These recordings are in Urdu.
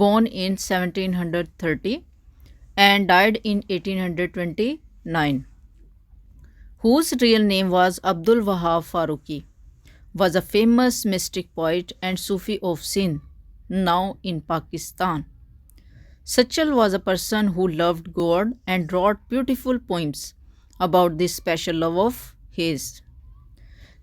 born in 1730 and died in 1829, whose real name was Abdul Wahab Farooqi, was a famous mystic poet and Sufi of Sindh, now in Pakistan. Sachal was a person who loved God and wrote beautiful poems about this special love of his.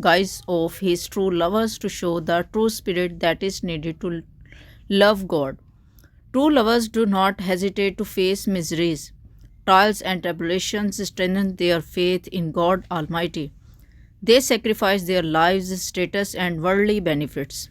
guise of his true lovers to show the true spirit that is needed to love God. True lovers do not hesitate to face miseries, trials and tribulations, strengthen their faith in God Almighty. They sacrifice their lives, status and worldly benefits.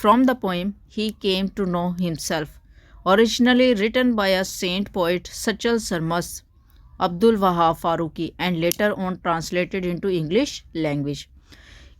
from the poem He Came to Know Himself, originally written by a saint poet Sachal Sarmas Abdul Wahab Farooqi and later on translated into English language.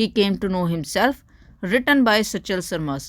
He Came to Know Himself written by Sachal Sarmas.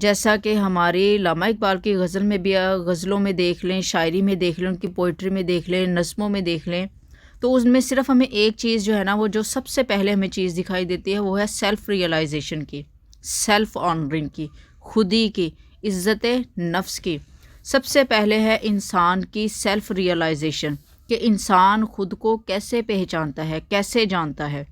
جیسا کہ ہماری علامہ اقبال کی غزل میں بھی، غزلوں میں دیکھ لیں، شاعری میں دیکھ لیں، ان کی پوئٹری میں دیکھ لیں، نظموں میں دیکھ لیں، تو اس میں صرف ہمیں ایک چیز جو ہے نا، وہ جو سب سے پہلے ہمیں چیز دکھائی دیتی ہے، وہ ہے سیلف ریئلائزیشن کی، سیلف آنرنگ کی، خودی کی، عزت نفس کی۔ سب سے پہلے ہے انسان کی سیلف ریئلائزیشن، کہ انسان خود کو کیسے پہچانتا ہے، کیسے جانتا ہے۔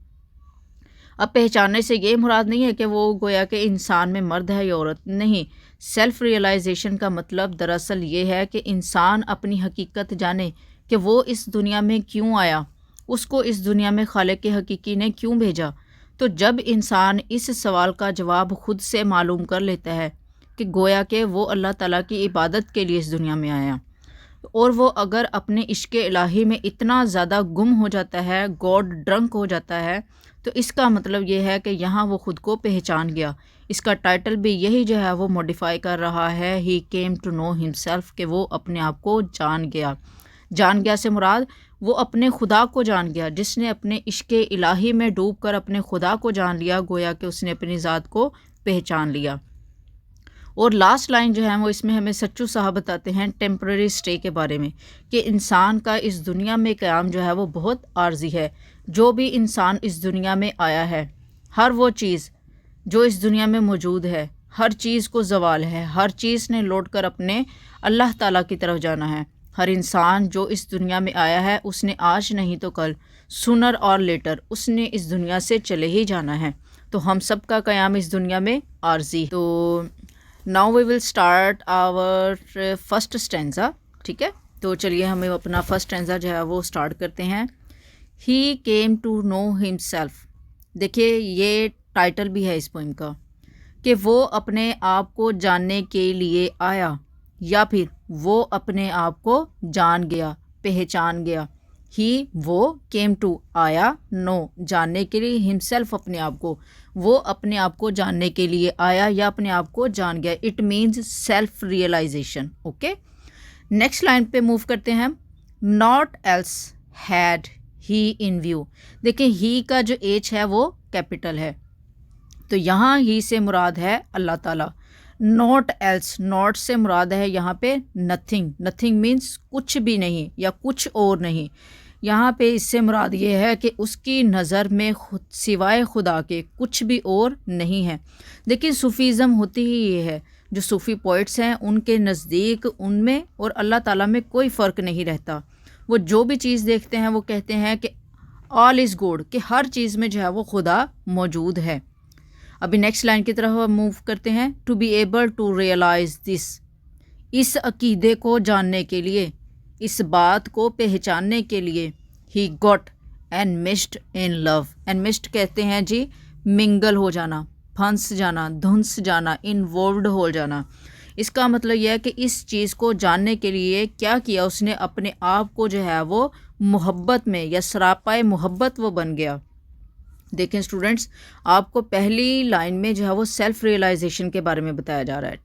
اب پہچاننے سے یہ مراد نہیں ہے کہ وہ گویا کہ انسان میں مرد ہے یا عورت، نہیں۔ سیلف ریئلائزیشن کا مطلب دراصل یہ ہے کہ انسان اپنی حقیقت جانے کہ وہ اس دنیا میں کیوں آیا، اس کو اس دنیا میں خالق حقیقی نے کیوں بھیجا۔ تو جب انسان اس سوال کا جواب خود سے معلوم کر لیتا ہے کہ گویا کہ وہ اللہ تعالیٰ کی عبادت کے لیے اس دنیا میں آیا، اور وہ اگر اپنے عشق الہی میں اتنا زیادہ گم ہو جاتا ہے، گاڈ ڈرنک ہو جاتا ہے، تو اس کا مطلب یہ ہے کہ یہاں وہ خود کو پہچان گیا۔ اس کا ٹائٹل بھی یہی جو ہے وہ موڈیفائی کر رہا ہے، he came to know himself, کہ وہ اپنے آپ کو جان گیا۔ جان گیا سے مراد وہ اپنے خدا کو جان گیا۔ جس نے اپنے عشق الہی میں ڈوب کر اپنے خدا کو جان لیا، گویا کہ اس نے اپنی ذات کو پہچان لیا۔ اور لاسٹ لائن جو ہے وہ اس میں ہمیں سچو صاحب بتاتے ہیں ٹیمپرری سٹے کے بارے میں، کہ انسان کا اس دنیا میں قیام جو ہے وہ بہت عارضی ہے۔ جو بھی انسان اس دنیا میں آیا ہے، ہر وہ چیز جو اس دنیا میں موجود ہے، ہر چیز کو زوال ہے، ہر چیز نے لوٹ کر اپنے اللہ تعالیٰ کی طرف جانا ہے۔ ہر انسان جو اس دنیا میں آیا ہے، اس نے آج نہیں تو کل، سونر اور لیٹر، اس نے اس دنیا سے چلے ہی جانا ہے۔ تو ہم سب کا قیام اس دنیا میں عارضی۔ تو now we will start our first stanza, ٹھیک ہے؟ تو چلیے ہمیں اپنا فرسٹ اسٹینزا جو ہے وہ اسٹارٹ کرتے ہیں۔ He came to know himself, دیکھیے یہ ٹائٹل بھی ہے اس پوئم کا، کہ وہ اپنے آپ کو جاننے کے لیے آیا، یا پھر وہ اپنے آپ کو جان گیا، پہچان گیا۔ ہی وہ، کیم ٹو آیا، نو جاننے کے لیے، ہمسیلف اپنے آپ کو، وہ اپنے آپ کو جاننے کے لیے آیا یا اپنے آپ کو جان گیا۔ It means self realization. Okay, next line پہ موو کرتے ہیں۔ Not else had he in view, دیکھیں ہی کا جو ایچ ہے وہ کیپٹل ہے، تو یہاں ہی سے مراد ہے اللہ تعالیٰ۔ ناٹ ایلس، ناٹ سے مراد ہے یہاں پہ نتھنگ، نتھنگ مینس کچھ بھی نہیں یا کچھ اور نہیں۔ یہاں پہ اس سے مراد یہ ہے کہ اس کی نظر میں سوائے خدا کے کچھ بھی اور نہیں ہے۔ دیکھیں صوفیزم ہوتی ہی یہ ہے، جو صوفی پوئٹس ہیں ان کے نزدیک ان میں اور اللہ تعالیٰ میں کوئی فرق نہیں رہتا۔ وہ جو بھی چیز دیکھتے ہیں وہ کہتے ہیں کہ آل از گوڈ، کہ ہر چیز میں جو ہے وہ خدا موجود ہے۔ ابھی نیکسٹ لائن کی طرف موو کرتے ہیں۔ To be able to realise this, اس عقیدے کو جاننے کے لیے، اس بات کو پہچاننے کے لیے، ہی گاٹ انمشڈ ان لو، انمشڈ کہتے ہیں جی منگل ہو جانا، پھنس جانا، دھنس جانا، انوالوڈ ہو جانا۔ اس کا مطلب یہ ہے کہ اس چیز کو جاننے کے لیے کیا کیا اس نے، اپنے آپ کو جو ہے وہ محبت میں یا سراپائے محبت وہ بن گیا۔ دیکھیں اسٹوڈنٹس، آپ کو پہلی لائن میں جو ہے وہ سیلف ریئلائزیشن کے بارے میں بتایا جا رہا ہے، ٹھیک